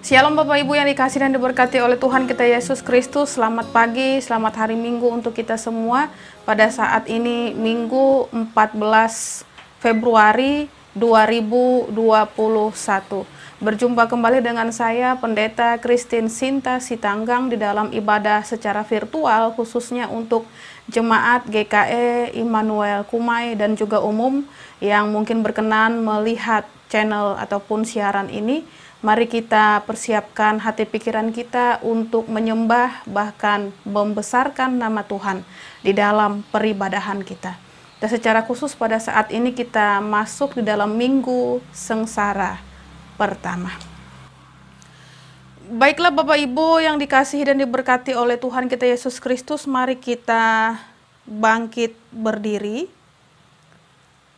Shalom Bapak Ibu yang dikasihi dan diberkati oleh Tuhan kita Yesus Kristus. Selamat pagi, selamat hari Minggu untuk kita semua. Pada saat ini Minggu 14 Februari 2021. Berjumpa kembali dengan saya Pendeta Christine Sinta Sitanggang di dalam ibadah secara virtual, khususnya untuk Jemaat GKE Immanuel Kumai dan juga umum yang mungkin berkenan melihat channel ataupun siaran ini. Mari kita persiapkan hati pikiran kita untuk menyembah bahkan membesarkan nama Tuhan di dalam peribadahan kita. Dan secara khusus pada saat ini kita masuk di dalam minggu sengsara pertama. Baiklah Bapak Ibu yang dikasihi dan diberkati oleh Tuhan kita Yesus Kristus, mari kita bangkit berdiri.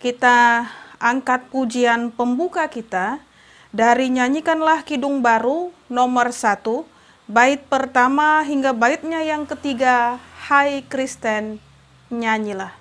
Kita angkat pujian pembuka kita dari Nyanyikanlah Kidung Baru nomor 1, bait pertama hingga baitnya yang ketiga, Hai Kristen, nyanyilah.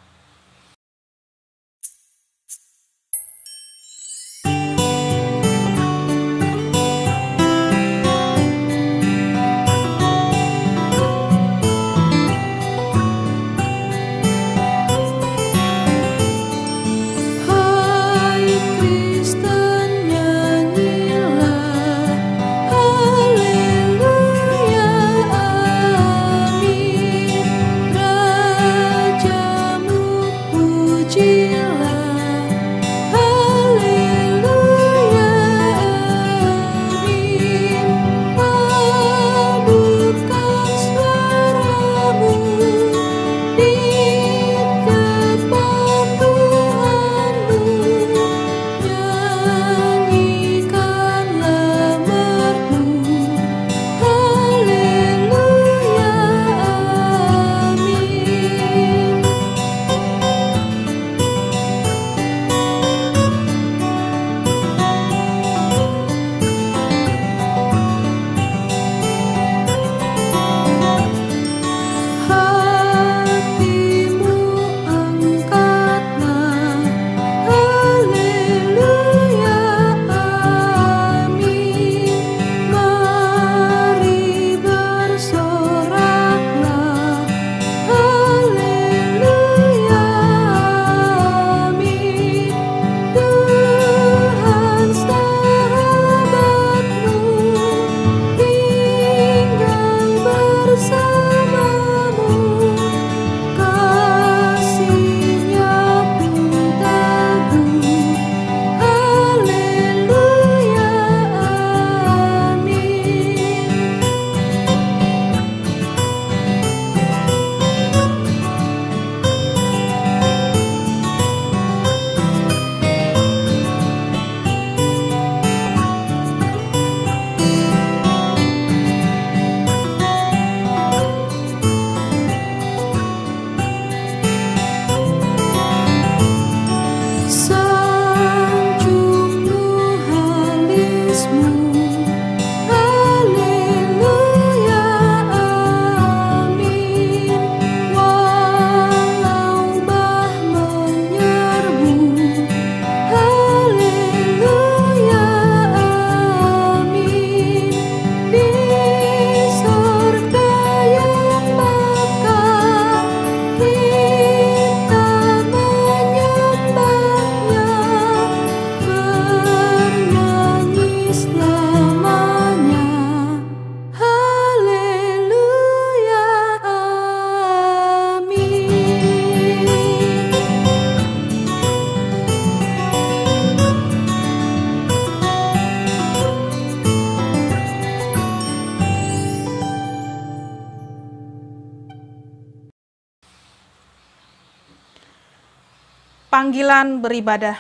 Panggilan beribadah.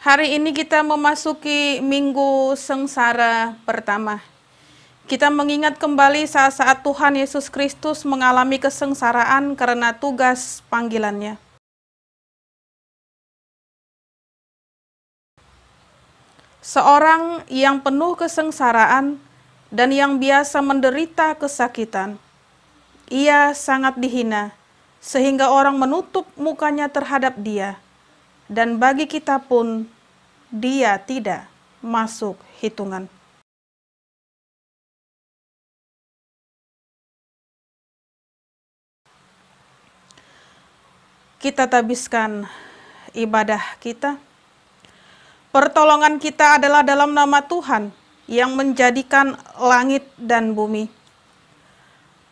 Hari ini kita memasuki minggu sengsara pertama. Kita mengingat kembali saat-saat Tuhan Yesus Kristus mengalami kesengsaraan karena tugas panggilannya. Seorang yang penuh kesengsaraan dan yang biasa menderita kesakitan. Ia sangat dihina, sehingga orang menutup mukanya terhadap dia, dan bagi kita pun dia tidak masuk hitungan. kita tabiskan ibadah kita. Pertolongan kita adalah dalam nama Tuhan yang menjadikan langit dan bumi.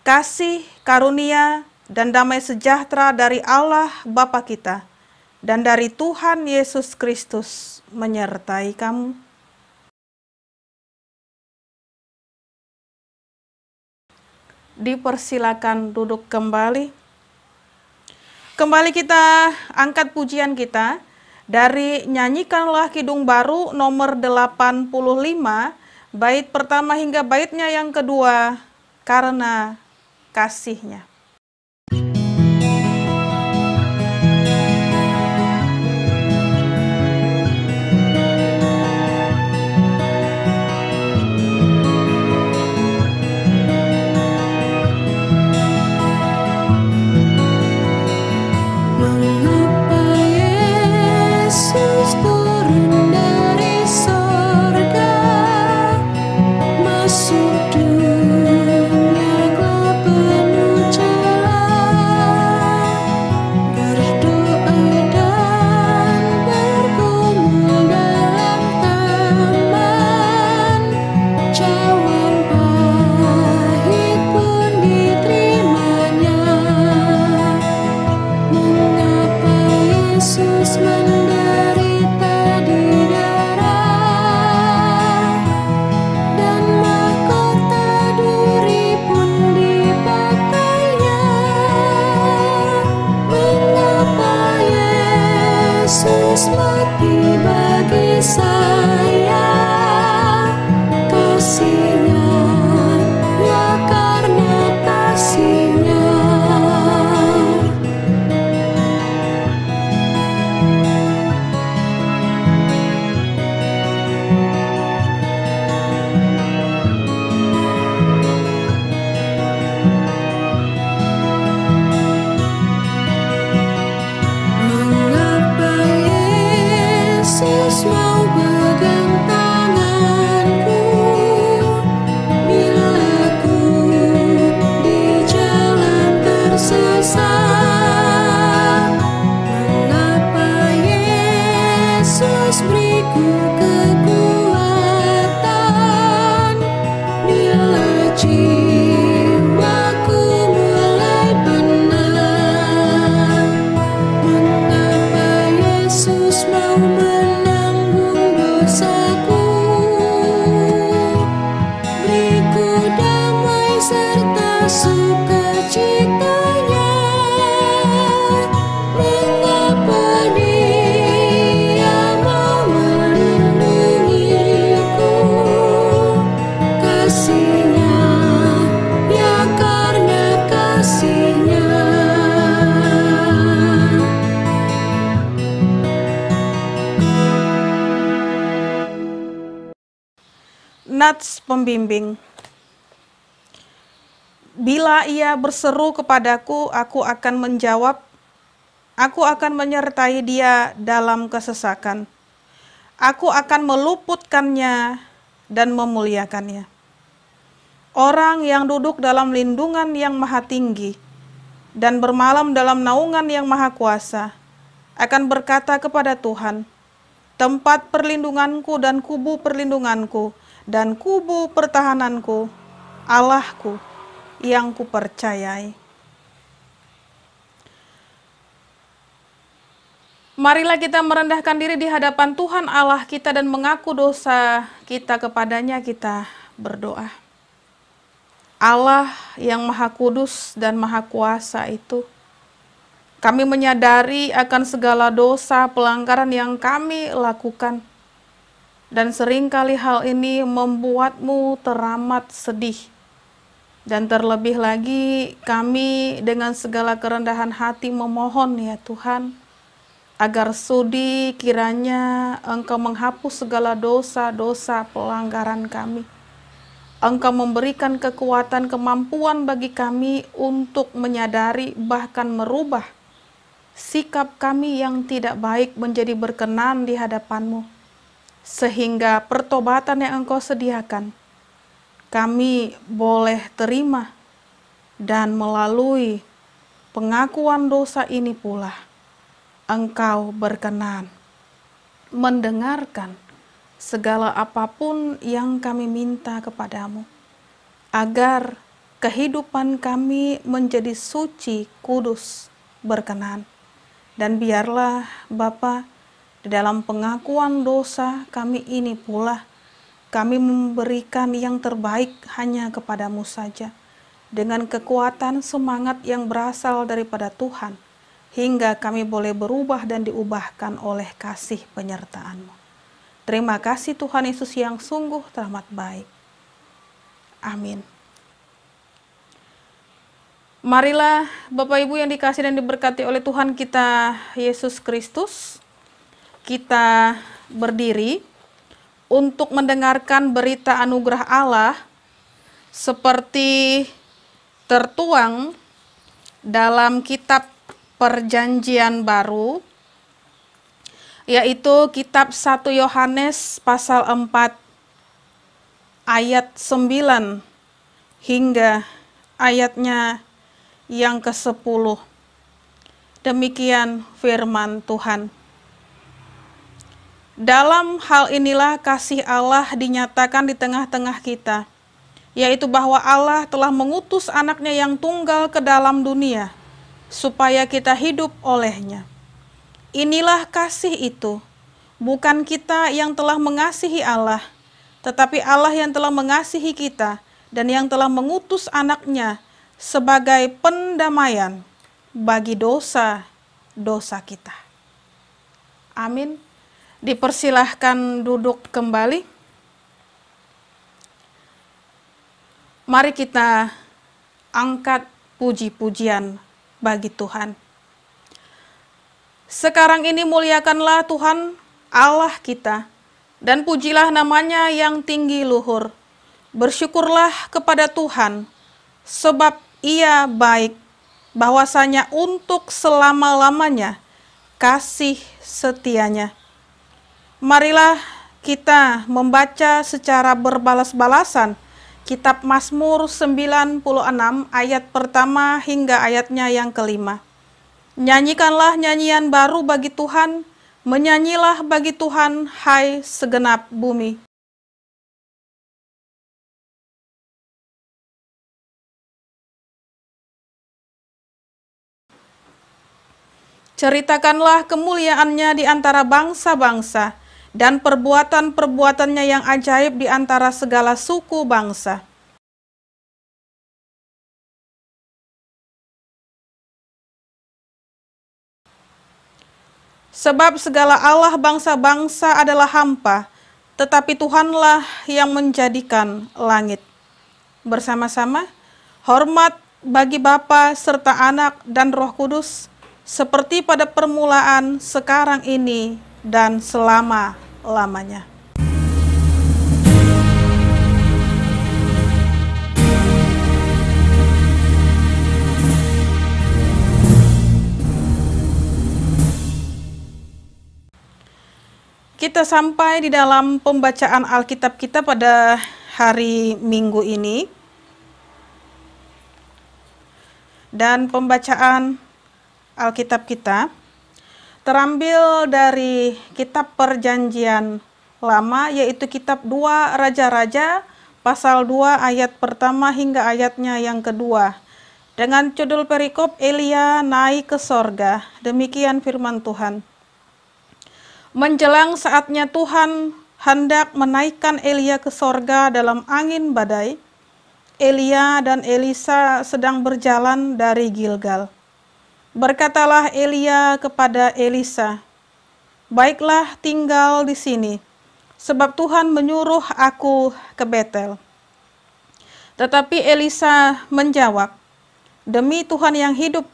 Kasih, karunia, dan damai sejahtera dari Allah Bapa kita dan dari Tuhan Yesus Kristus menyertai kamu. Dipersilakan duduk kembali. Kembali kita angkat pujian kita dari Nyanyikanlah Kidung Baru nomor 85, bait pertama hingga baitnya yang kedua, Karena Kasih-Nya. Nats pembimbing. Bila ia berseru kepadaku, aku akan menjawab. Aku akan menyertai dia dalam kesesakan. Aku akan meluputkannya dan memuliakannya. Orang yang duduk dalam lindungan yang maha tinggi dan bermalam dalam naungan yang maha kuasa akan berkata kepada Tuhan, tempat perlindunganku dan kubu perlindunganku, dan kubu pertahananku, Allahku yang kupercayai. Marilah kita merendahkan diri di hadapan Tuhan Allah kita dan mengaku dosa kita kepadanya. Kita berdoa. Allah yang maha kudus dan maha kuasa itu, kami menyadari akan segala dosa pelanggaran yang kami lakukan. Dan seringkali hal ini membuatmu teramat sedih. Dan terlebih lagi kami dengan segala kerendahan hati memohon ya Tuhan, agar sudi kiranya Engkau menghapus segala dosa-dosa pelanggaran kami. Engkau memberikan kekuatan kemampuan bagi kami untuk menyadari bahkan merubah sikap kami yang tidak baik menjadi berkenan di hadapan-Mu. Sehingga pertobatan yang Engkau sediakan, kami boleh terima dan melalui pengakuan dosa ini pula, Engkau berkenan mendengarkan segala apapun yang kami minta kepadamu, agar kehidupan kami menjadi suci, kudus, berkenan. Dan biarlah Bapa, di dalam pengakuan dosa kami ini pula, kami memberikan yang terbaik hanya kepadamu saja, dengan kekuatan semangat yang berasal daripada Tuhan, hingga kami boleh berubah dan diubahkan oleh kasih penyertaan-Mu. Terima kasih Tuhan Yesus yang sungguh teramat baik. Amin. Marilah Bapak Ibu yang dikasihi dan diberkati oleh Tuhan kita Yesus Kristus, kita berdiri untuk mendengarkan berita anugerah Allah seperti tertuang dalam kitab Perjanjian Baru, yaitu kitab 1 Yohanes pasal 4 ayat 9 hingga ayatnya yang ke-10. Demikian firman Tuhan. Dalam hal inilah kasih Allah dinyatakan di tengah-tengah kita, yaitu bahwa Allah telah mengutus anaknya yang tunggal ke dalam dunia, supaya kita hidup olehnya. Inilah kasih itu, bukan kita yang telah mengasihi Allah, tetapi Allah yang telah mengasihi kita dan yang telah mengutus anaknya sebagai pendamaian bagi dosa-dosa kita. Amin. Dipersilahkan duduk kembali. Mari kita angkat puji-pujian bagi Tuhan. Sekarang ini muliakanlah Tuhan Allah kita, dan pujilah namanya yang tinggi luhur. Bersyukurlah kepada Tuhan, sebab Ia baik, bahwasanya untuk selama-lamanya kasih setianya. Marilah kita membaca secara berbalas-balasan kitab Mazmur 96 ayat pertama hingga ayatnya yang kelima. Nyanyikanlah nyanyian baru bagi Tuhan, menyanyilah bagi Tuhan, hai segenap bumi. Ceritakanlah kemuliaannya di antara bangsa-bangsa, dan perbuatan-perbuatannya yang ajaib di antara segala suku bangsa. Sebab segala Allah bangsa-bangsa adalah hampa, tetapi Tuhanlah yang menjadikan langit. Bersama-sama, hormat bagi Bapa serta Anak dan Roh Kudus, seperti pada permulaan, sekarang ini, dan selama-lamanya. Kita sampai di dalam pembacaan Alkitab kita pada hari Minggu ini. Dan pembacaan Alkitab kita terambil dari kitab Perjanjian Lama, yaitu kitab 2 Raja-Raja pasal 2 ayat pertama hingga ayatnya yang kedua. Dengan judul perikop Elia naik ke sorga. Demikian firman Tuhan. Menjelang saatnya Tuhan hendak menaikkan Elia ke sorga dalam angin badai, Elia dan Elisa sedang berjalan dari Gilgal. Berkatalah Elia kepada Elisa, "Baiklah, tinggal di sini, sebab Tuhan menyuruh aku ke Betel." Tetapi Elisa menjawab, "Demi Tuhan yang hidup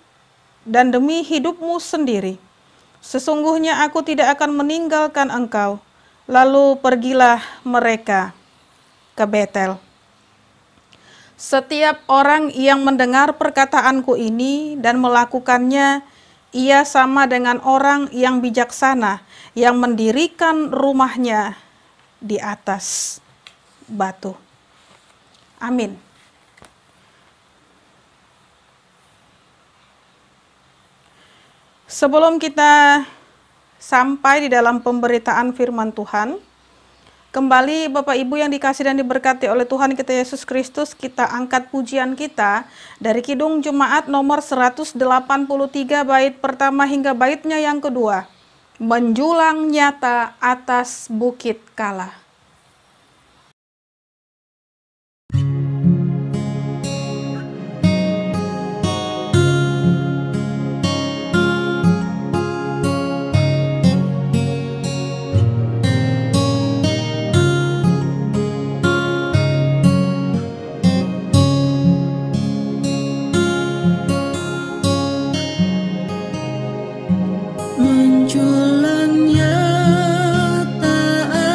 dan demi hidupmu sendiri, sesungguhnya aku tidak akan meninggalkan engkau." Lalu pergilah mereka ke Betel. Setiap orang yang mendengar perkataanku ini dan melakukannya, ia sama dengan orang yang bijaksana yang mendirikan rumahnya di atas batu. Amin. Sebelum kita sampai di dalam pemberitaan firman Tuhan, kembali Bapak Ibu yang dikasih dan diberkati oleh Tuhan kita Yesus Kristus, kita angkat pujian kita dari Kidung Jemaat nomor 183 bait pertama hingga baitnya yang kedua. Menjulang nyata atas bukit Kala. Menjulang nyata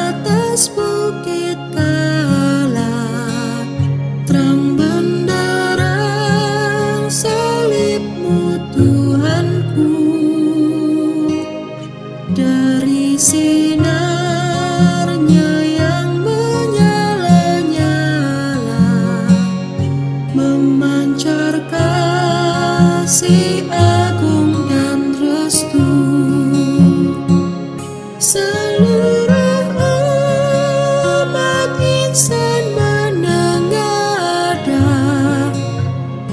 atas bukit Kala, terang benderang salib-Mu Tuhanku. Dari sinarnya yang menyala-nyala, memancar kasih agung dan restu. Seluruh umat insan menengadah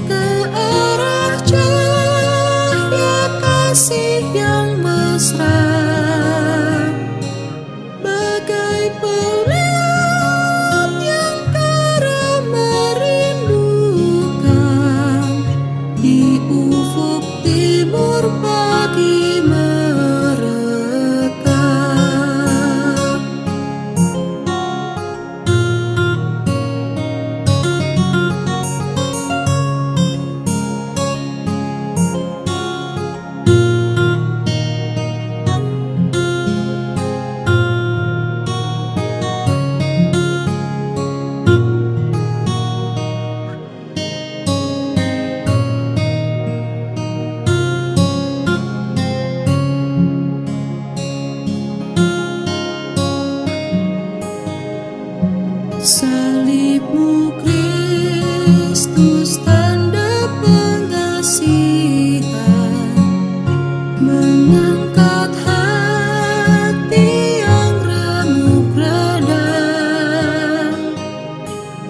ke arah cahaya kasih yang mesra, bagai pelip yang kara merindukan di ufuk timur pagi mereka. Salib-Mu Kristus tanda pengasihan, mengangkat hati yang remuk radang,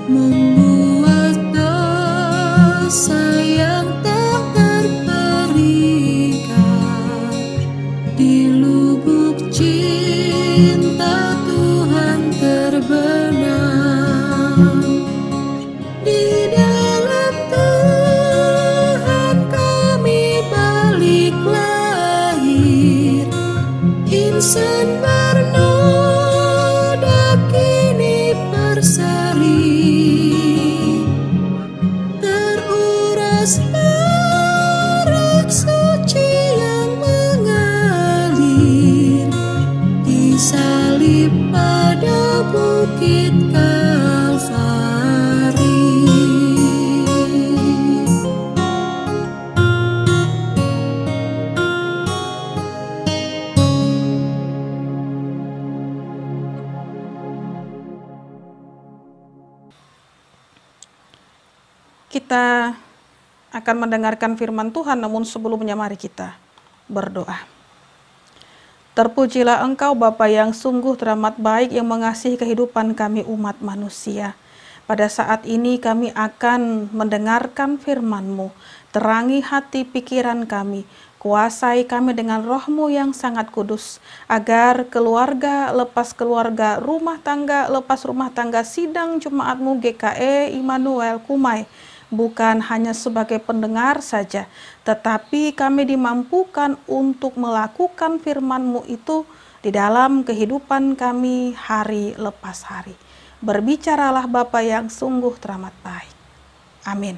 membuat dosa yang tak terperikat di lubuk cinta Tuhan terbenam. Di dalam Tuhan kami balik lahir, insan bernoda kini berseri, teruras darah suci yang mengalir di salib pada bukit Kalvari. Kita akan mendengarkan firman Tuhan, namun sebelumnya mari kita berdoa. Terpujilah Engkau Bapa yang sungguh teramat baik, yang mengasihi kehidupan kami umat manusia. Pada saat ini kami akan mendengarkan firman-Mu. Terangi hati pikiran kami, kuasai kami dengan Roh-Mu yang sangat kudus, agar keluarga lepas keluarga, rumah tangga lepas rumah tangga, sidang Jemaat-Mu GKE Immanuel Kumai bukan hanya sebagai pendengar saja, tetapi kami dimampukan untuk melakukan firman-Mu itu di dalam kehidupan kami hari lepas hari. Berbicaralah Bapa yang sungguh teramat baik. Amin.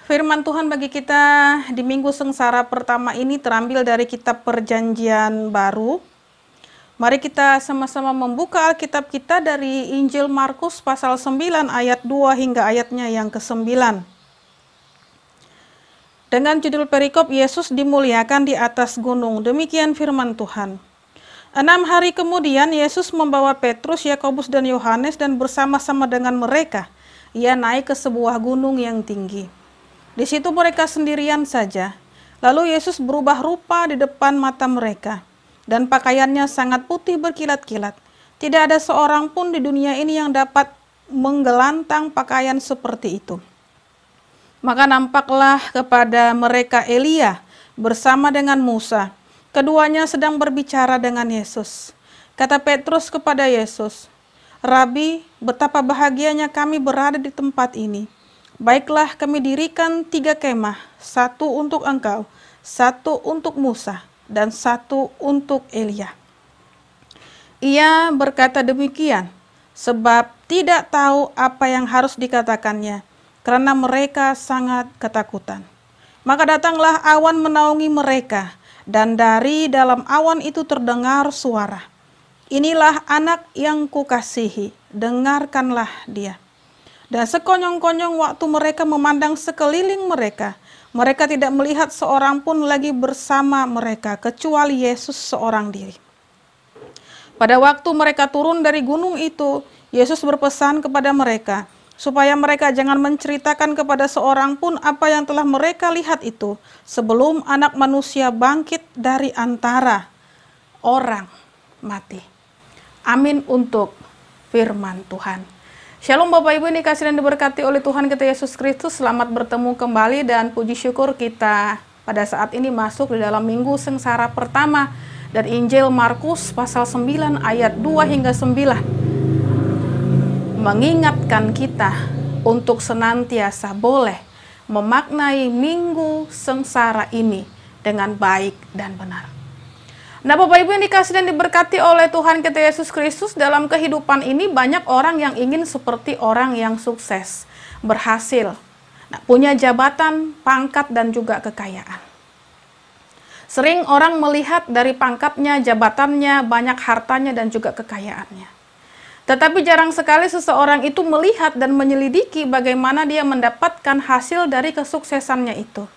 Firman Tuhan bagi kita di minggu sengsara pertama ini terambil dari kitab Perjanjian Baru. Mari kita sama-sama membuka Alkitab kita dari Injil Markus pasal 9 ayat 2 hingga ayatnya yang ke-9. Dengan judul perikop Yesus dimuliakan di atas gunung. Demikian firman Tuhan. 6 hari kemudian Yesus membawa Petrus, Yakobus dan Yohanes dan bersama-sama dengan mereka ia naik ke sebuah gunung yang tinggi. Di situ mereka sendirian saja. Lalu Yesus berubah rupa di depan mata mereka, dan pakaiannya sangat putih berkilat-kilat. Tidak ada seorang pun di dunia ini yang dapat menggelantang pakaian seperti itu. Maka nampaklah kepada mereka Elia bersama dengan Musa. Keduanya sedang berbicara dengan Yesus. Kata Petrus kepada Yesus, "Rabi, betapa bahagianya kami berada di tempat ini. Baiklah, kami dirikan 3 kemah, 1 untuk engkau, 1 untuk Musa, dan 1 untuk Elia." Ia berkata demikian, sebab tidak tahu apa yang harus dikatakannya, karena mereka sangat ketakutan. Maka datanglah awan menaungi mereka, dan dari dalam awan itu terdengar suara, "Inilah anak yang kukasihi, dengarkanlah dia." Dan sekonyong-konyong waktu mereka memandang sekeliling mereka, mereka tidak melihat seorang pun lagi bersama mereka, kecuali Yesus seorang diri. Pada waktu mereka turun dari gunung itu, Yesus berpesan kepada mereka, supaya mereka jangan menceritakan kepada seorang pun apa yang telah mereka lihat itu, sebelum Anak Manusia bangkit dari antara orang mati. Amin untuk firman Tuhan. Shalom Bapak Ibu yang dikasihi dan diberkati oleh Tuhan kita Yesus Kristus. Selamat bertemu kembali dan puji syukur kita pada saat ini masuk di dalam minggu sengsara pertama dari Injil Markus pasal 9 ayat 2 hingga 9. Mengingatkan kita untuk senantiasa boleh memaknai minggu sengsara ini dengan baik dan benar. Nah Bapak Ibu yang dikasihi dan diberkati oleh Tuhan kita Yesus Kristus, dalam kehidupan ini banyak orang yang ingin seperti orang yang sukses, berhasil, punya jabatan, pangkat, dan juga kekayaan. Sering orang melihat dari pangkatnya, jabatannya, banyak hartanya, dan juga kekayaannya. Tetapi jarang sekali seseorang itu melihat dan menyelidiki bagaimana dia mendapatkan hasil dari kesuksesannya itu.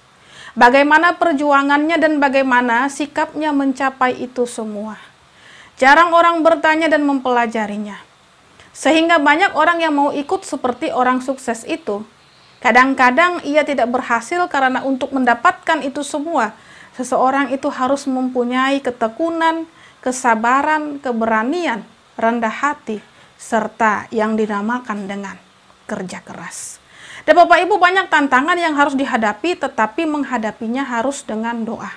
Bagaimana perjuangannya dan bagaimana sikapnya mencapai itu semua. Jarang orang bertanya dan mempelajarinya. Sehingga banyak orang yang mau ikut seperti orang sukses itu. Kadang-kadang ia tidak berhasil karena untuk mendapatkan itu semua, seseorang itu harus mempunyai ketekunan, kesabaran, keberanian, rendah hati, serta yang dinamakan dengan kerja keras. Dan Bapak Ibu, banyak tantangan yang harus dihadapi, tetapi menghadapinya harus dengan doa,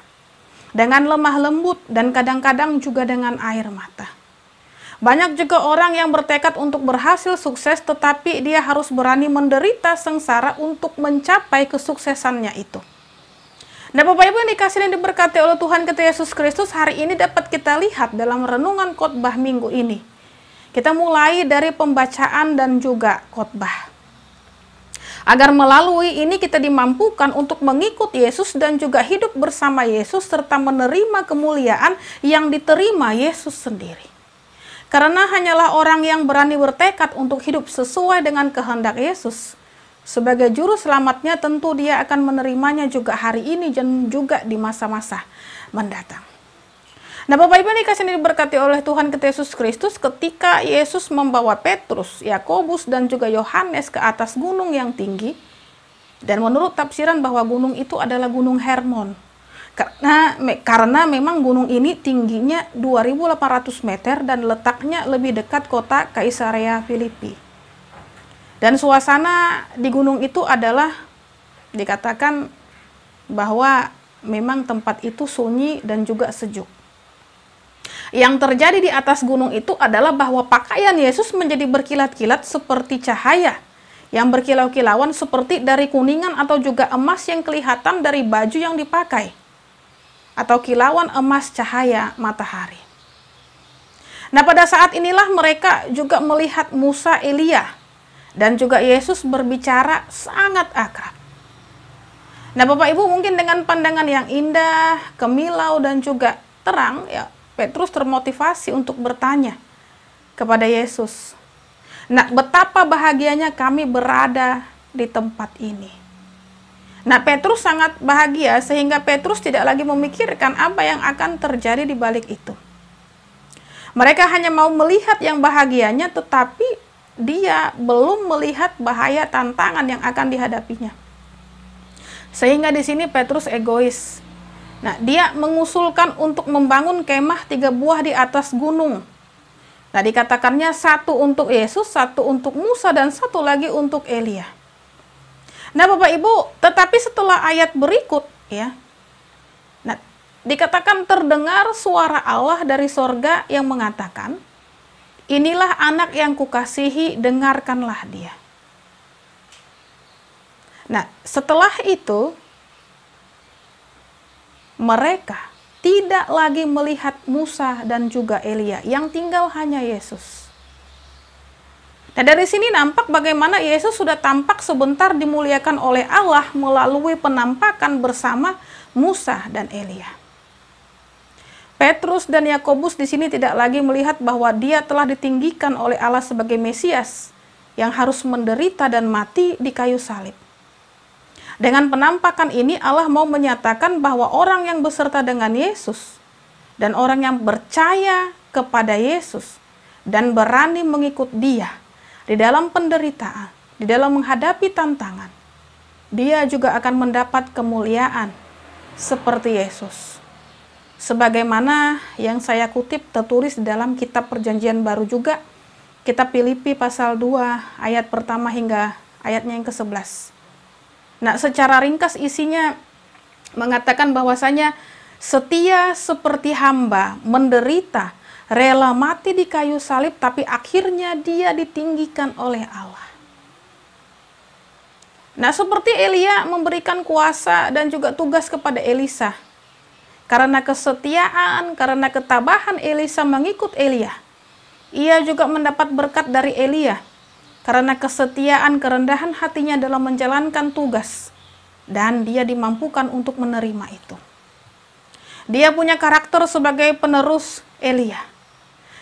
dengan lemah lembut, dan kadang-kadang juga dengan air mata. Banyak juga orang yang bertekad untuk berhasil sukses, tetapi dia harus berani menderita sengsara untuk mencapai kesuksesannya itu. Nah Bapak Ibu yang dikasihi dan diberkati oleh Tuhan kita Yesus Kristus, hari ini dapat kita lihat dalam renungan khotbah minggu ini. Kita mulai dari pembacaan dan juga khotbah. Agar melalui ini kita dimampukan untuk mengikut Yesus dan juga hidup bersama Yesus serta menerima kemuliaan yang diterima Yesus sendiri. Karena hanyalah orang yang berani bertekad untuk hidup sesuai dengan kehendak Yesus sebagai juru selamatnya, tentu dia akan menerimanya juga hari ini dan juga di masa-masa mendatang. Nah Bapak Ibu yang dikasihi dan diberkati oleh Tuhan kita Yesus Kristus, ketika Yesus membawa Petrus, Yakobus, dan juga Yohanes ke atas gunung yang tinggi, dan menurut tafsiran bahwa gunung itu adalah Gunung Hermon, karena memang gunung ini tingginya 2.800 meter dan letaknya lebih dekat kota Kaisarea Filipi. Dan suasana di gunung itu adalah dikatakan bahwa memang tempat itu sunyi dan juga sejuk. Yang terjadi di atas gunung itu adalah bahwa pakaian Yesus menjadi berkilat-kilat seperti cahaya, yang berkilau-kilauan seperti dari kuningan atau juga emas yang kelihatan dari baju yang dipakai, atau kilauan emas cahaya matahari. Nah pada saat inilah mereka juga melihat Musa, Elia, dan juga Yesus berbicara sangat akrab. Nah Bapak Ibu, mungkin dengan pandangan yang indah, kemilau, dan juga terang, ya Petrus termotivasi untuk bertanya kepada Yesus, "Nah, betapa bahagianya kami berada di tempat ini." Nah, Petrus sangat bahagia sehingga Petrus tidak lagi memikirkan apa yang akan terjadi di balik itu. Mereka hanya mau melihat yang bahagianya, tetapi dia belum melihat bahaya tantangan yang akan dihadapinya. Sehingga di sini Petrus egois. Nah, dia mengusulkan untuk membangun kemah 3 buah di atas gunung. Nah, dikatakannya 1 untuk Yesus, 1 untuk Musa, dan 1 lagi untuk Elia. Nah, Bapak Ibu, tetapi setelah ayat berikut, ya, nah, dikatakan terdengar suara Allah dari sorga yang mengatakan, inilah anak yang kukasihi, dengarkanlah dia. Nah, setelah itu, mereka tidak lagi melihat Musa dan juga Elia, yang tinggal hanya Yesus. Nah, dari sini nampak bagaimana Yesus sudah tampak sebentar dimuliakan oleh Allah melalui penampakan bersama Musa dan Elia. Petrus dan Yakobus di sini tidak lagi melihat bahwa dia telah ditinggikan oleh Allah sebagai Mesias yang harus menderita dan mati di kayu salib. Dengan penampakan ini Allah mau menyatakan bahwa orang yang beserta dengan Yesus dan orang yang percaya kepada Yesus dan berani mengikut Dia di dalam penderitaan, di dalam menghadapi tantangan, dia juga akan mendapat kemuliaan seperti Yesus. Sebagaimana yang saya kutip tertulis di dalam kitab Perjanjian Baru juga, kitab Filipi pasal 2 ayat pertama hingga ayatnya yang ke-11. Nah, secara ringkas isinya mengatakan bahwasanya setia seperti hamba, menderita, rela mati di kayu salib, tapi akhirnya dia ditinggikan oleh Allah. Nah, seperti Elia memberikan kuasa dan juga tugas kepada Elisa. Karena kesetiaan, karena ketabahan Elisa mengikut Elia, ia juga mendapat berkat dari Elia. Karena kesetiaan, kerendahan hatinya dalam menjalankan tugas, dan dia dimampukan untuk menerima itu. Dia punya karakter sebagai penerus Elia.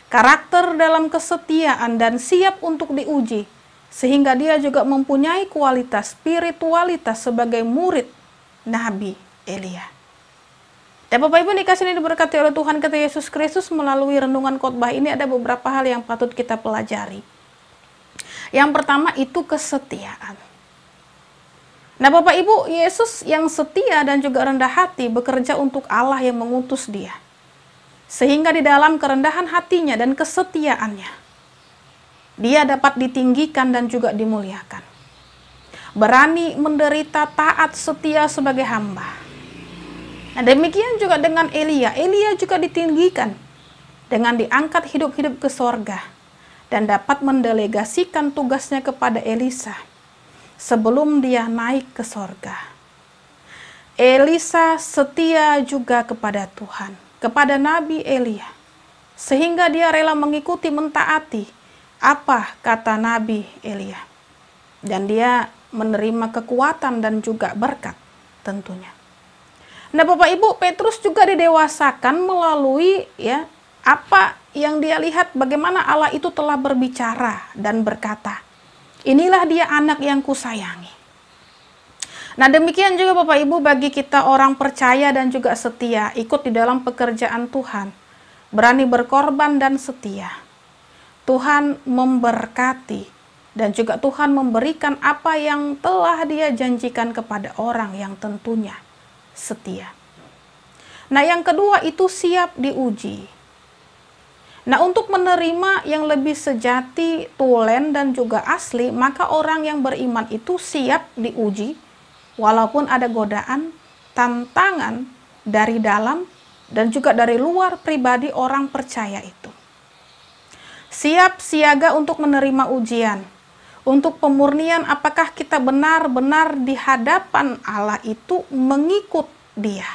Karakter dalam kesetiaan dan siap untuk diuji, sehingga dia juga mempunyai kualitas spiritualitas sebagai murid Nabi Elia. Dan Bapak Ibu dikasih ini diberkati oleh Tuhan kita Yesus Kristus, melalui renungan khotbah ini ada beberapa hal yang patut kita pelajari. Yang pertama itu kesetiaan. Nah, Bapak Ibu, Yesus yang setia dan juga rendah hati bekerja untuk Allah yang mengutus dia. Sehingga di dalam kerendahan hatinya dan kesetiaannya, dia dapat ditinggikan dan juga dimuliakan. Berani menderita, taat, setia sebagai hamba. Nah, demikian juga dengan Elia. Elia juga ditinggikan dengan diangkat hidup-hidup ke sorga dan dapat mendelegasikan tugasnya kepada Elisa sebelum dia naik ke sorga. Elisa setia juga kepada Tuhan, kepada Nabi Elia, sehingga dia rela mengikuti, mentaati apa kata Nabi Elia. Dan dia menerima kekuatan dan juga berkat tentunya. Nah, Bapak Ibu, Petrus juga didewasakan melalui apa yang dia lihat, bagaimana Allah itu telah berbicara dan berkata, inilah dia anak yang kusayangi. Nah, demikian juga Bapak Ibu bagi kita orang percaya dan juga setia, ikut di dalam pekerjaan Tuhan, berani berkorban dan setia. Tuhan memberkati dan juga Tuhan memberikan apa yang telah dia janjikan kepada orang yang tentunya setia. Nah, yang kedua itu siap diuji. Nah, untuk menerima yang lebih sejati, tulen, dan juga asli, maka orang yang beriman itu siap diuji, walaupun ada godaan, tantangan dari dalam, dan juga dari luar pribadi orang percaya itu. Siap siaga untuk menerima ujian, untuk pemurnian apakah kita benar-benar di hadapan Allah itu mengikut Dia.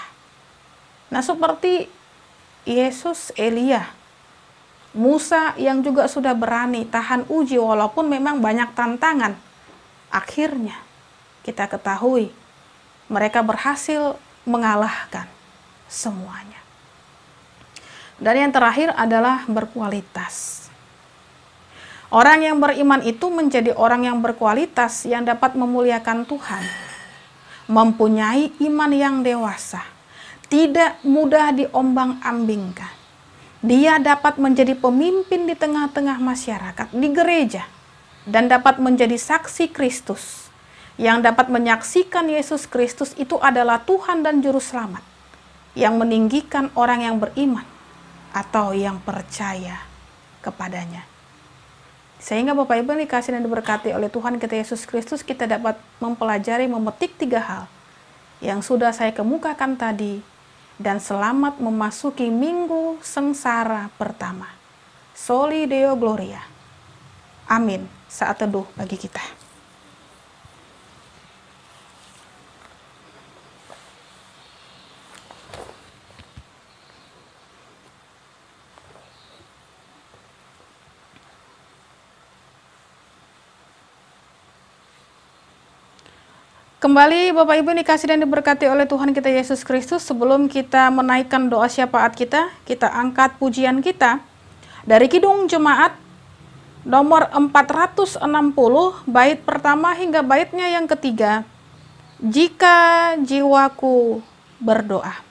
Nah, seperti Yesus, Elia, Musa yang juga sudah berani tahan uji walaupun memang banyak tantangan. Akhirnya kita ketahui mereka berhasil mengalahkan semuanya. Dan yang terakhir adalah berkualitas. Orang yang beriman itu menjadi orang yang berkualitas yang dapat memuliakan Tuhan. Mempunyai iman yang dewasa. Tidak mudah diombang-ambingkan. Dia dapat menjadi pemimpin di tengah-tengah masyarakat, di gereja. dan dapat menjadi saksi Kristus, yang dapat menyaksikan Yesus Kristus itu adalah Tuhan dan Juru Selamat, yang meninggikan orang yang beriman atau yang percaya kepadanya. Sehingga Bapak Ibu yang dikasihi dan diberkati oleh Tuhan kita Yesus Kristus, kita dapat mempelajari, memetik 3 hal yang sudah saya kemukakan tadi, dan selamat memasuki minggu sengsara pertama. Soli Deo Gloria. Amin. Saat teduh bagi kita. Kembali Bapak Ibu dikasih dan diberkati oleh Tuhan kita Yesus Kristus. Sebelum kita menaikkan doa syafaat kita angkat pujian kita dari Kidung Jemaat nomor 460, bait pertama hingga baitnya yang ketiga. Jika jiwaku berdoa.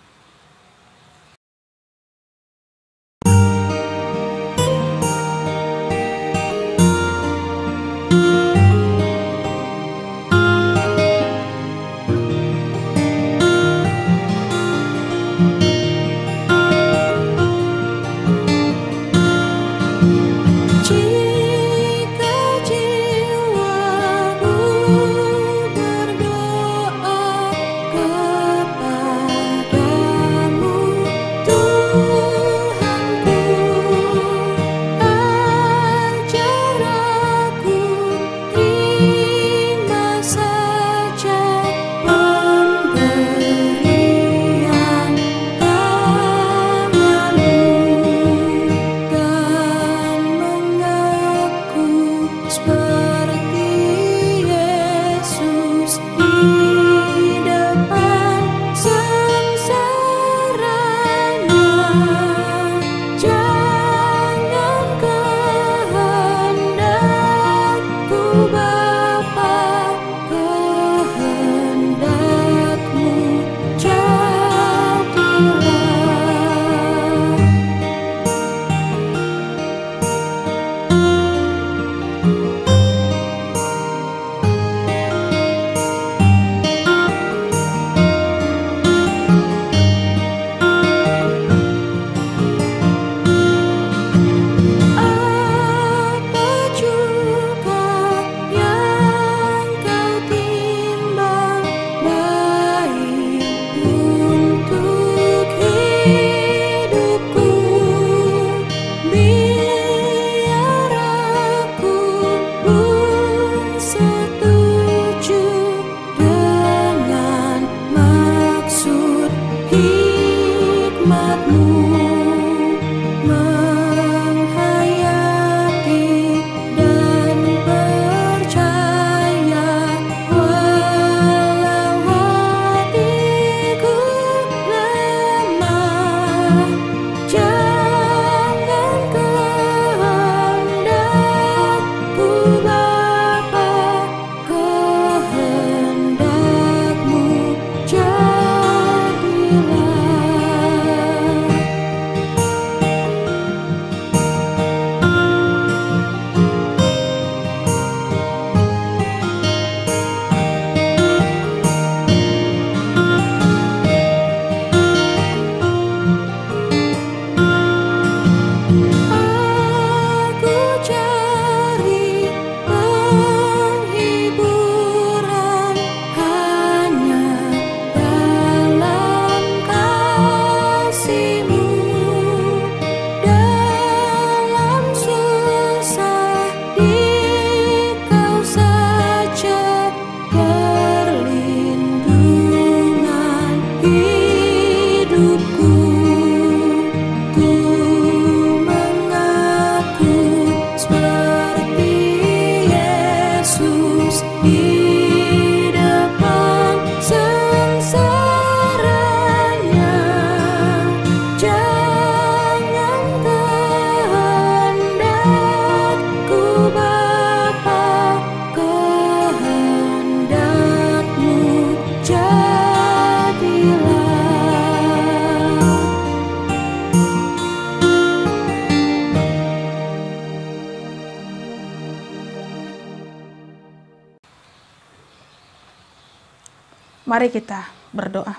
Mari kita berdoa.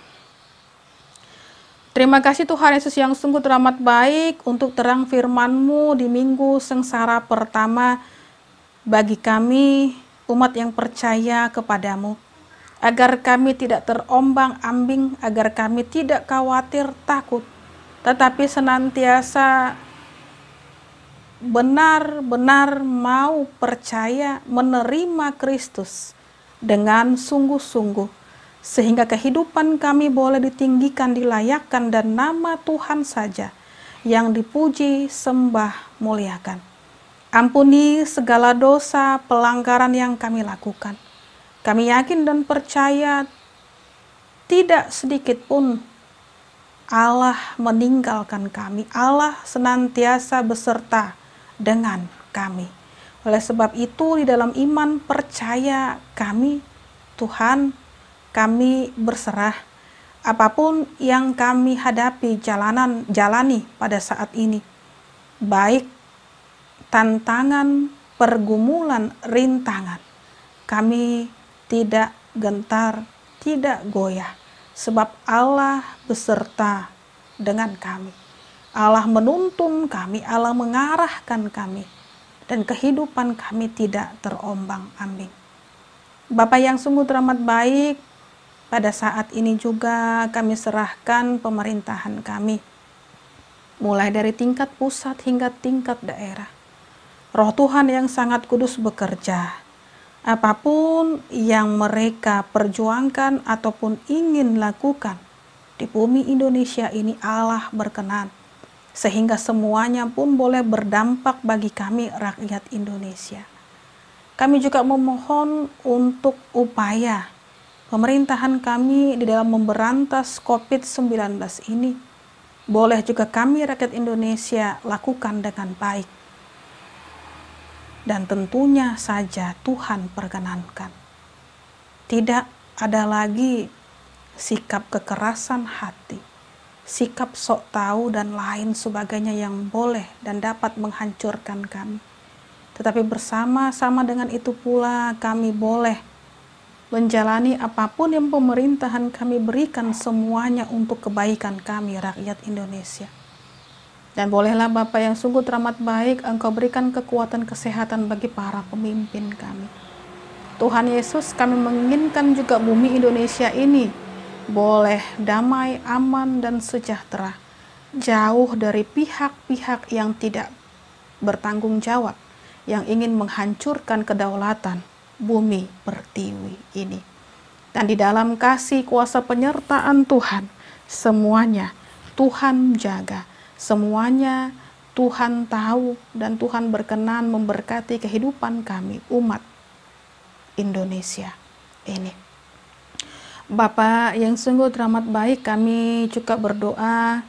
Terima kasih Tuhan Yesus yang sungguh teramat baik untuk terang firman-Mu di minggu sengsara pertama bagi kami umat yang percaya kepadamu. Agar kami tidak terombang-ambing, agar kami tidak khawatir, takut, tetapi senantiasa benar-benar mau percaya menerima Kristus dengan sungguh-sungguh, sehingga kehidupan kami boleh ditinggikan, dilayakkan, dan nama Tuhan saja yang dipuji, sembah, muliakan. Ampuni segala dosa pelanggaran yang kami lakukan. Kami yakin dan percaya tidak sedikit pun Allah meninggalkan kami. Allah senantiasa beserta dengan kami. Oleh sebab itu, di dalam iman percaya kami, Tuhan, kami berserah apapun yang kami hadapi, jalani pada saat ini, baik tantangan, pergumulan, rintangan, kami tidak gentar, tidak goyah, sebab Allah beserta dengan kami. Allah menuntun kami, Allah mengarahkan kami, dan kehidupan kami tidak terombang-ambing. Bapa yang sungguh teramat baik, pada saat ini juga kami serahkan pemerintahan kami, mulai dari tingkat pusat hingga tingkat daerah. Roh Tuhan yang sangat kudus bekerja. Apapun yang mereka perjuangkan ataupun ingin lakukan di bumi Indonesia ini, Allah berkenan, sehingga semuanya pun boleh berdampak bagi kami rakyat Indonesia. Kami juga memohon untuk upaya pemerintahan kami di dalam memberantas COVID-19 ini, boleh juga kami rakyat Indonesia lakukan dengan baik. Dan tentunya saja Tuhan perkenankan. Tidak ada lagi sikap kekerasan hati, sikap sok tahu dan lain sebagainya yang boleh dan dapat menghancurkan kami. Tetapi bersama-sama dengan itu pula kami boleh menjalani apapun yang pemerintahan kami berikan, semuanya untuk kebaikan kami rakyat Indonesia. Dan bolehlah Bapa yang sungguh teramat baik, Engkau berikan kekuatan kesehatan bagi para pemimpin kami. Tuhan Yesus, kami menginginkan juga bumi Indonesia ini boleh damai, aman, dan sejahtera, jauh dari pihak-pihak yang tidak bertanggung jawab, yang ingin menghancurkan kedaulatan bumi pertiwi ini. Dan di dalam kasih kuasa penyertaan Tuhan, semuanya Tuhan jaga, semuanya Tuhan tahu, dan Tuhan berkenan memberkati kehidupan kami, umat Indonesia ini. Bapa yang sungguh teramat baik, kami juga berdoa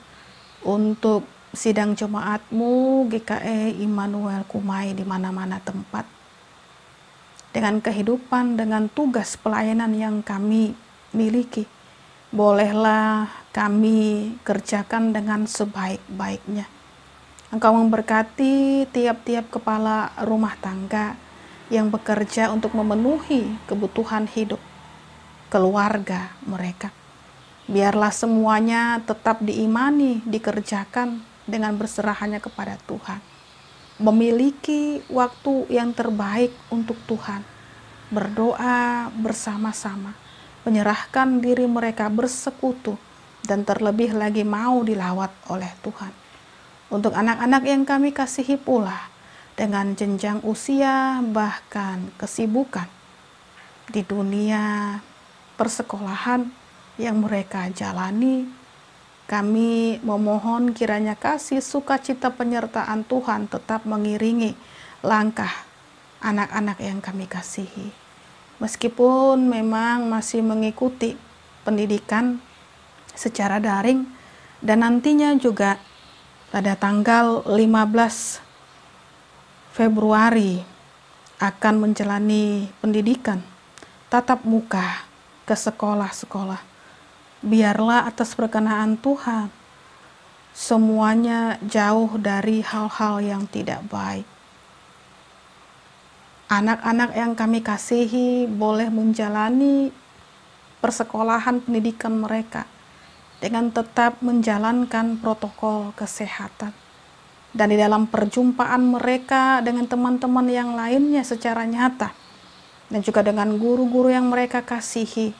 untuk sidang jemaat-Mu GKE Immanuel Kumai di mana-mana tempat. Dengan kehidupan, dengan tugas pelayanan yang kami miliki, bolehlah kami kerjakan dengan sebaik-baiknya. Engkau memberkati tiap-tiap kepala rumah tangga yang bekerja untuk memenuhi kebutuhan hidup keluarga mereka. Biarlah semuanya tetap diimani, dikerjakan dengan berserahannya kepada Tuhan. Memiliki waktu yang terbaik untuk Tuhan, berdoa bersama-sama, menyerahkan diri mereka bersekutu, dan terlebih lagi mau dilawat oleh Tuhan. Untuk anak-anak yang kami kasihi pula, dengan jenjang usia bahkan kesibukan di dunia persekolahan yang mereka jalani, kami memohon kiranya kasih sukacita penyertaan Tuhan tetap mengiringi langkah anak-anak yang kami kasihi. Meskipun memang masih mengikuti pendidikan secara daring, dan nantinya juga pada tanggal 15 Februari akan menjalani pendidikan tatap muka ke sekolah-sekolah. Biarlah atas perkenaan Tuhan, semuanya jauh dari hal-hal yang tidak baik. Anak-anak yang kami kasihi boleh menjalani persekolahan pendidikan mereka dengan tetap menjalankan protokol kesehatan. Dan di dalam perjumpaan mereka dengan teman-teman yang lainnya secara nyata, dan juga dengan guru-guru yang mereka kasihi,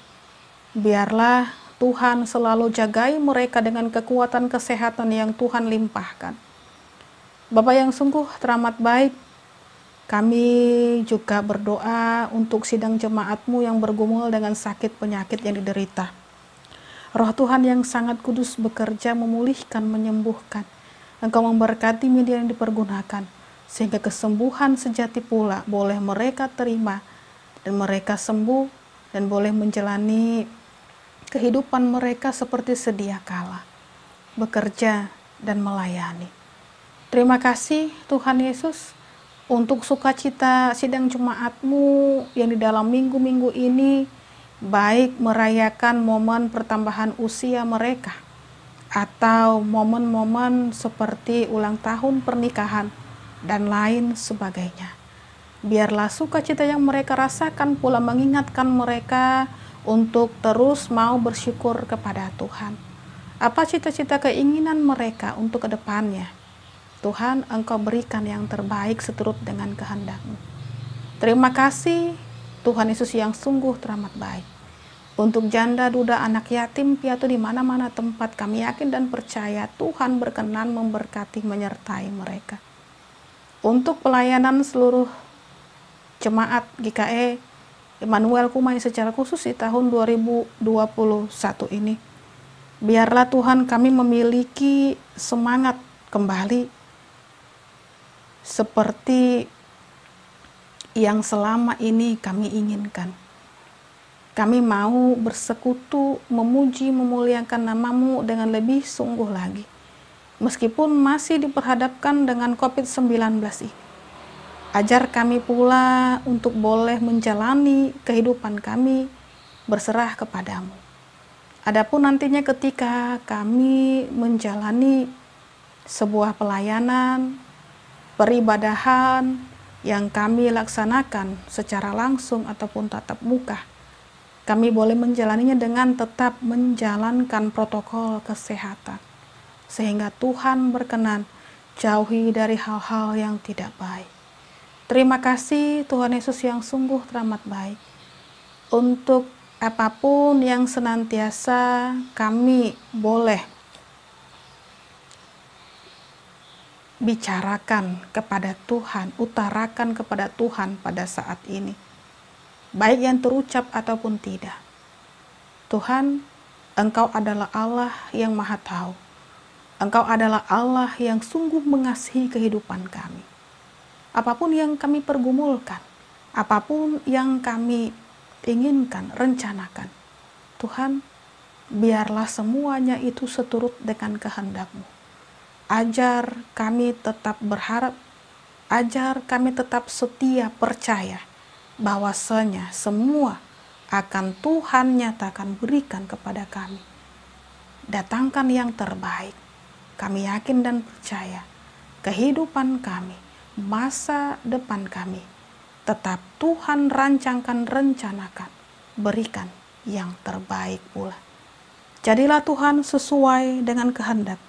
biarlah Tuhan selalu jagai mereka dengan kekuatan kesehatan yang Tuhan limpahkan. Bapa yang sungguh teramat baik, kami juga berdoa untuk sidang jemaat-Mu yang bergumul dengan sakit penyakit yang diderita. Roh Tuhan yang sangat kudus bekerja memulihkan, menyembuhkan. Engkau memberkati media yang dipergunakan, sehingga kesembuhan sejati pula boleh mereka terima, dan mereka sembuh, dan boleh menjalani kehidupan mereka seperti sedia kala, bekerja dan melayani. Terima kasih Tuhan Yesus untuk sukacita sidang jemaat-Mu yang di dalam minggu-minggu ini, baik merayakan momen pertambahan usia mereka, atau momen-momen seperti ulang tahun pernikahan, dan lain sebagainya. Biarlah sukacita yang mereka rasakan pula mengingatkan mereka untuk terus mau bersyukur kepada Tuhan. Apa cita-cita keinginan mereka untuk kedepannya? Tuhan, Engkau berikan yang terbaik seturut dengan kehendak-Mu. Terima kasih Tuhan Yesus yang sungguh teramat baik. Untuk janda, duda, anak yatim, piatu di mana-mana tempat, kami yakin dan percaya Tuhan berkenan memberkati, menyertai mereka. Untuk pelayanan seluruh jemaat GKE Immanuel Kumai secara khusus di tahun 2021 ini, biarlah Tuhan kami memiliki semangat kembali seperti yang selama ini kami inginkan. Kami mau bersekutu, memuji, memuliakan nama-Mu dengan lebih sungguh lagi. Meskipun masih diperhadapkan dengan COVID-19 ini. Ajar kami pula untuk boleh menjalani kehidupan kami berserah kepada-Mu. Adapun nantinya ketika kami menjalani sebuah pelayanan, peribadahan yang kami laksanakan secara langsung ataupun tatap muka, kami boleh menjalaninya dengan tetap menjalankan protokol kesehatan, sehingga Tuhan berkenan jauhi dari hal-hal yang tidak baik. Terima kasih Tuhan Yesus yang sungguh teramat baik, untuk apapun yang senantiasa kami boleh bicarakan kepada Tuhan, utarakan kepada Tuhan pada saat ini, baik yang terucap ataupun tidak. Tuhan, Engkau adalah Allah yang Maha Tahu. Engkau adalah Allah yang sungguh mengasihi kehidupan kami. Apapun yang kami pergumulkan, apapun yang kami inginkan, rencanakan, Tuhan, biarlah semuanya itu seturut dengan kehendak-Mu. Ajar kami tetap berharap, ajar kami tetap setia percaya bahwasanya semua akan Tuhan nyatakan berikan kepada kami. Datangkan yang terbaik. Kami yakin dan percaya kehidupan kami, masa depan kami, tetap Tuhan rancangkan, rencanakan, berikan yang terbaik pula. Jadilah Tuhan sesuai dengan kehendak,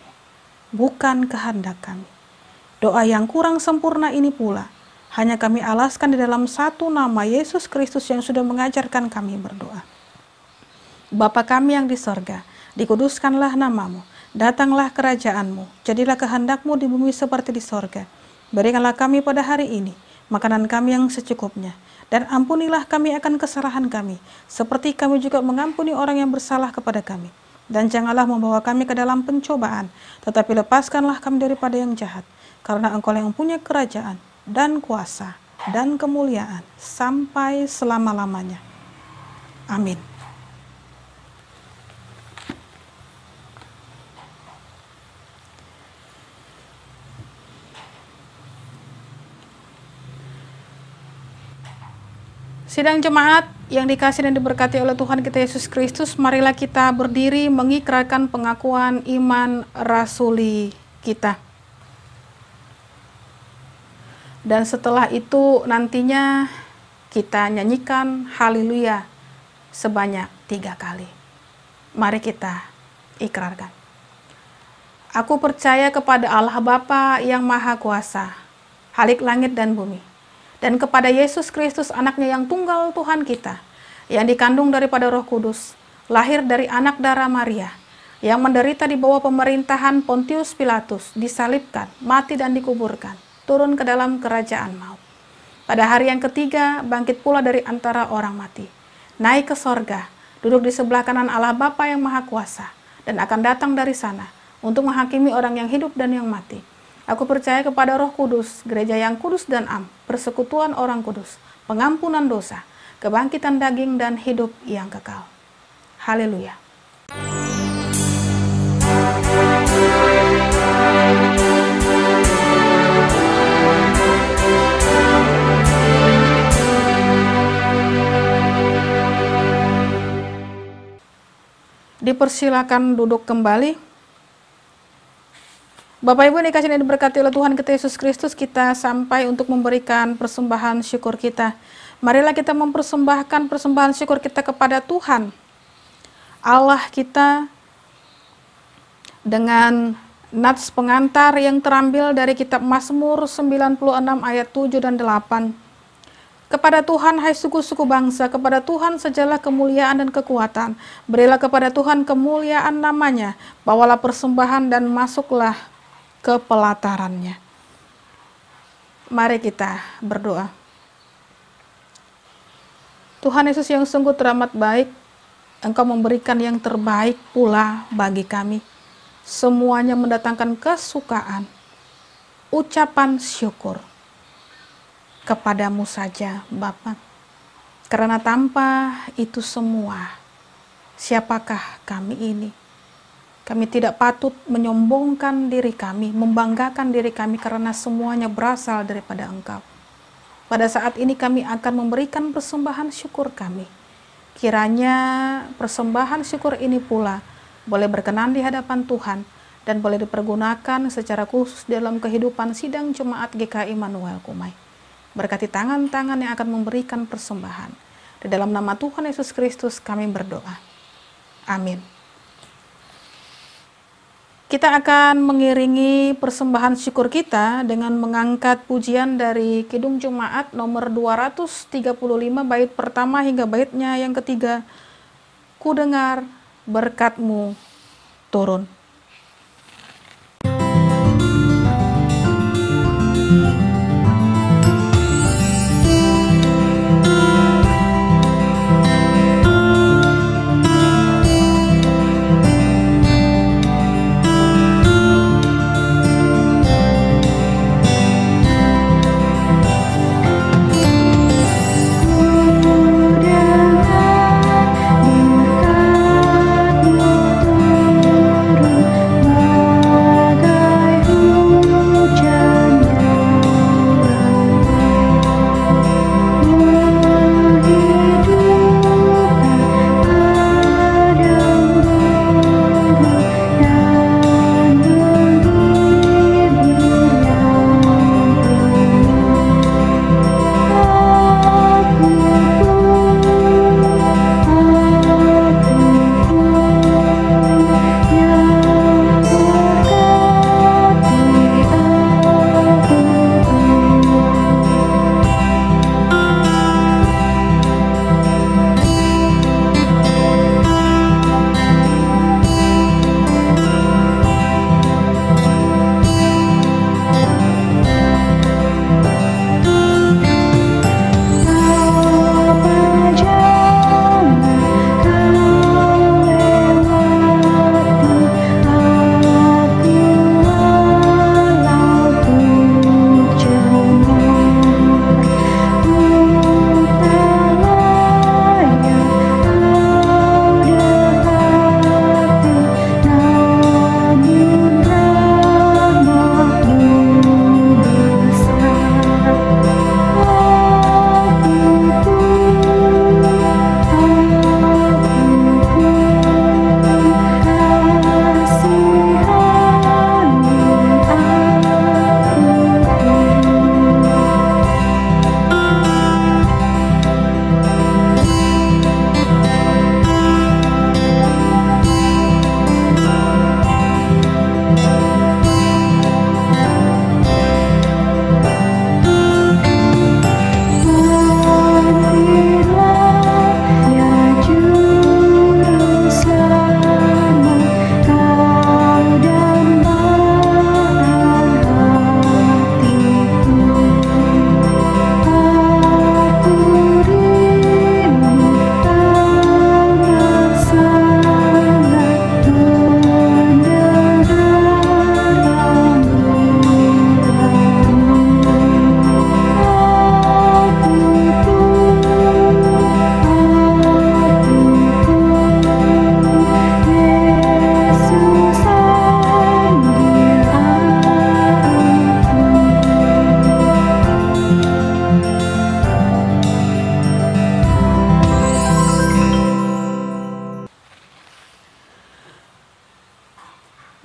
bukan kehendak kami. Doa yang kurang sempurna ini pula hanya kami alaskan di dalam satu nama Yesus Kristus yang sudah mengajarkan kami berdoa. Bapa kami yang di sorga, dikuduskanlah nama-Mu, datanglah kerajaan-Mu, jadilah kehendak-Mu di bumi seperti di sorga. Berikanlah kami pada hari ini makanan kami yang secukupnya, dan ampunilah kami akan kesalahan kami, seperti kami juga mengampuni orang yang bersalah kepada kami. Dan janganlah membawa kami ke dalam pencobaan, tetapi lepaskanlah kami daripada yang jahat, karena Engkau yang punya kerajaan, dan kuasa, dan kemuliaan, sampai selama-lamanya. Amin. Sidang jemaat yang dikasihi dan diberkati oleh Tuhan kita Yesus Kristus, marilah kita berdiri mengikrarkan pengakuan iman rasuli kita. Dan setelah itu nantinya kita nyanyikan haleluya sebanyak 3 kali. Mari kita ikrarkan. Aku percaya kepada Allah Bapa yang Maha Kuasa, Khalik langit dan bumi, dan kepada Yesus Kristus anaknya yang tunggal Tuhan kita, yang dikandung daripada Roh Kudus, lahir dari anak darah Maria, yang menderita di bawah pemerintahan Pontius Pilatus, disalibkan, mati dan dikuburkan, turun ke dalam kerajaan maut. Pada hari yang ketiga, bangkit pula dari antara orang mati, naik ke sorga, duduk di sebelah kanan Allah Bapa yang Maha Kuasa, dan akan datang dari sana untuk menghakimi orang yang hidup dan yang mati. Aku percaya kepada Roh Kudus, gereja yang kudus dan am, persekutuan orang kudus, pengampunan dosa, kebangkitan daging dan hidup yang kekal. Haleluya. Dipersilakan duduk kembali. Bapak Ibu yang dikasihi dan diberkati oleh Tuhan kita Yesus Kristus, kita sampai untuk memberikan persembahan syukur kita. Marilah kita mempersembahkan persembahan syukur kita kepada Tuhan Allah kita dengan nats pengantar yang terambil dari kitab Mazmur 96 ayat 7 dan 8. Kepada Tuhan, hai suku-suku bangsa, kepada Tuhan sajalah kemuliaan dan kekuatan. Berilah kepada Tuhan kemuliaan namanya, bawalah persembahan dan masuklah ke pelatarannya. Mari kita berdoa. Tuhan Yesus yang sungguh teramat baik, Engkau memberikan yang terbaik pula bagi kami. Semuanya mendatangkan kesukaan, ucapan syukur kepadamu saja Bapa. Karena tanpa itu semua, siapakah kami ini? Kami tidak patut menyombongkan diri kami, membanggakan diri kami karena semuanya berasal daripada Engkau. Pada saat ini kami akan memberikan persembahan syukur kami. Kiranya persembahan syukur ini pula boleh berkenan di hadapan Tuhan dan boleh dipergunakan secara khusus dalam kehidupan sidang Jemaat GKI Immanuel Kumai. Berkati tangan-tangan yang akan memberikan persembahan. Di dalam nama Tuhan Yesus Kristus kami berdoa. Amin. Kita akan mengiringi persembahan syukur kita dengan mengangkat pujian dari Kidung Jemaat nomor 235 bait pertama hingga baitnya yang ketiga. Ku dengar berkat-Mu turun. Ku dengar berkat-Mu turun.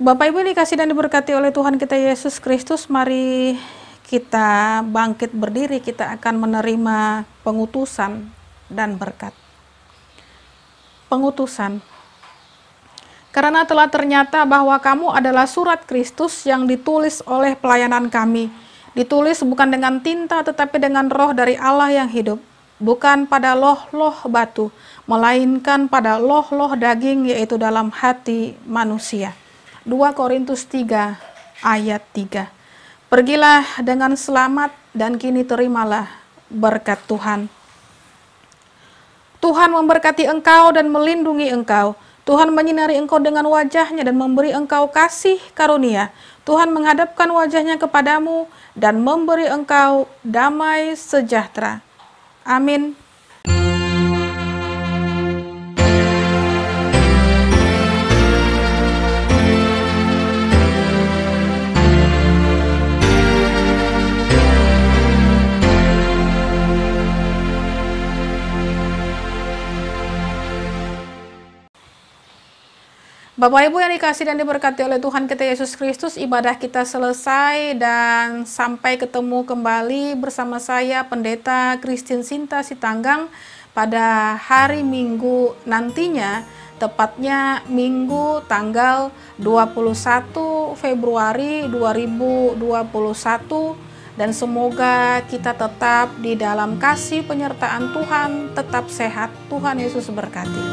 Bapak Ibu dikasih dan diberkati oleh Tuhan kita Yesus Kristus, mari kita bangkit berdiri, kita akan menerima pengutusan dan berkat. Pengutusan. Karena telah ternyata bahwa kamu adalah surat Kristus yang ditulis oleh pelayanan kami. Ditulis bukan dengan tinta tetapi dengan roh dari Allah yang hidup. Bukan pada loh-loh batu, melainkan pada loh-loh daging, yaitu dalam hati manusia. 2 Korintus 3 ayat 3. Pergilah dengan selamat dan kini terimalah berkat Tuhan. Tuhan memberkati engkau dan melindungi engkau. Tuhan menyinari engkau dengan wajahnya dan memberi engkau kasih karunia. Tuhan menghadapkan wajahnya kepadamu dan memberi engkau damai sejahtera. Amin. Bapak Ibu yang dikasih dan diberkati oleh Tuhan kita Yesus Kristus, ibadah kita selesai dan sampai ketemu kembali bersama saya Pendeta Christine Sinta Sitanggang pada hari Minggu nantinya, tepatnya Minggu tanggal 21 Februari 2021, dan semoga kita tetap di dalam kasih penyertaan Tuhan, tetap sehat. Tuhan Yesus berkati.